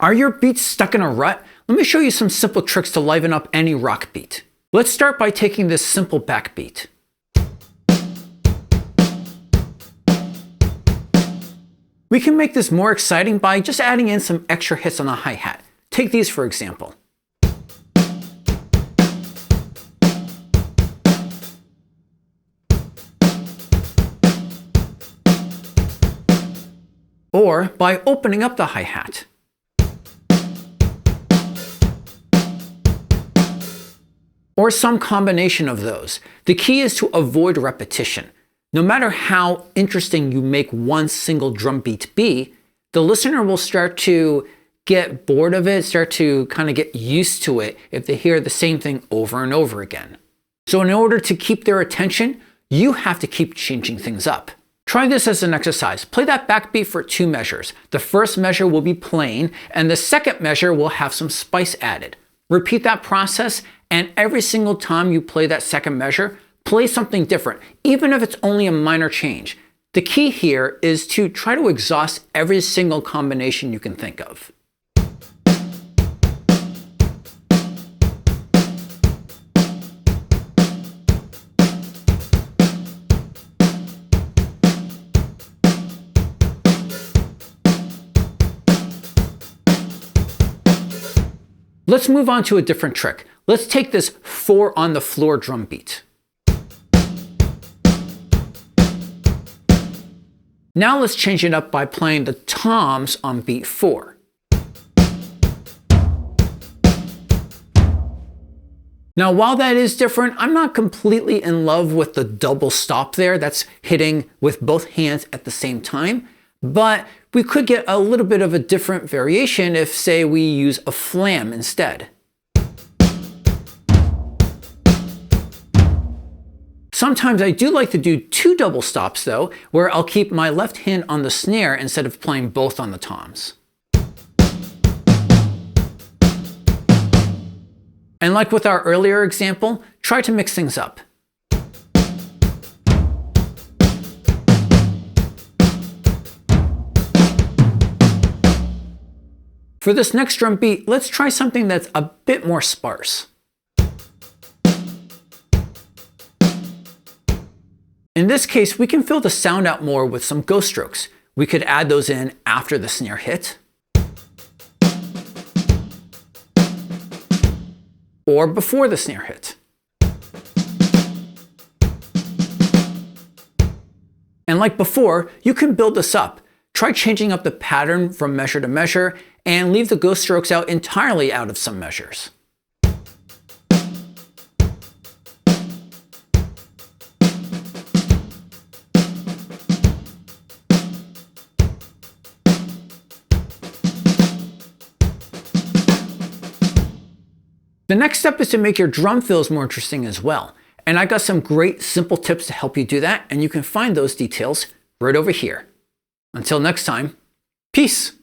Are your beats stuck in a rut? Let me show you some simple tricks to liven up any rock beat. Let's start by taking this simple backbeat. We can make this more exciting by just adding in some extra hits on the hi-hat. Take these for example. Or by opening up the hi-hat. Or some combination of those. The key is to avoid repetition. No matter how interesting you make one single drum beat be, the listener will start to get bored of it, start to kind of get used to it if they hear the same thing over and over again. So in order to keep their attention, you have to keep changing things up. Try this as an exercise. Play that backbeat for 2 measures. The first measure will be plain, and the second measure will have some spice added. Repeat that process, and every single time you play that second measure, play something different, even if it's only a minor change. The key here is to try to exhaust every single combination you can think of. Let's move on to a different trick. Let's take this 4 on the floor drum beat. Now let's change it up by playing the toms on beat 4. Now while that is different, I'm not completely in love with the double stop there. That's hitting with both hands at the same time. But we could get a little bit of a different variation if, say, we use a flam instead. Sometimes I do like to do 2 double stops though, where I'll keep my left hand on the snare instead of playing both on the toms. And like with our earlier example, try to mix things up. For this next drum beat, let's try something that's a bit more sparse. In this case, we can fill the sound out more with some ghost strokes. We could add those in after the snare hit, or before the snare hit. And like before, you can build this up. Try changing up the pattern from measure to measure and leave the ghost strokes out entirely out of some measures. The next step is to make your drum fills more interesting as well. And I got some great simple tips to help you do that, and you can find those details right over here. Until next time, peace!